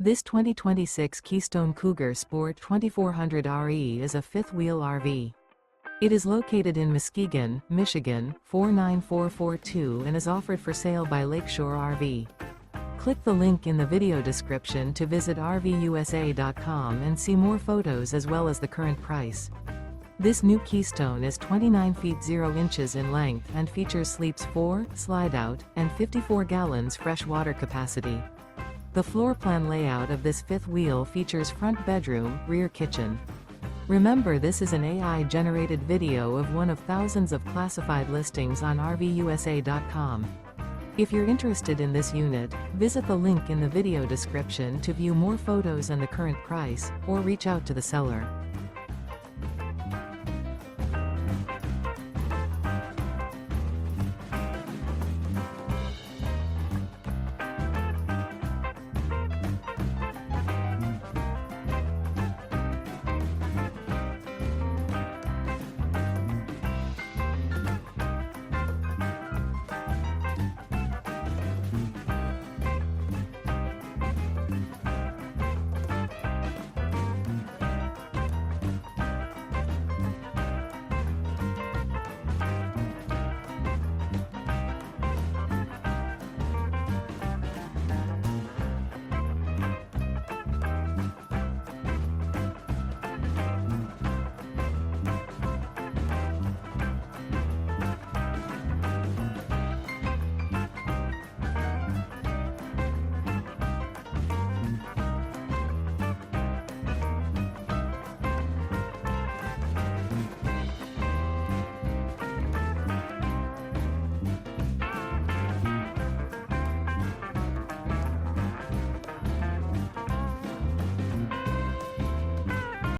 This 2026 Keystone Cougar Sport 2400 RE is a fifth-wheel RV. It is located in Muskegon, Michigan, 49442 and is offered for sale by Lakeshore RV. Click the link in the video description to visit RVUSA.com and see more photos as well as the current price. This new Keystone is 29 feet 0 inches in length and features sleeps 4, slide-out, and 54 gallons fresh water capacity. The floor plan layout of this fifth wheel features front bedroom, rear kitchen. Remember, this is an AI-generated video of one of thousands of classified listings on RVUSA.com. If you're interested in this unit, visit the link in the video description to view more photos and the current price, or reach out to the seller.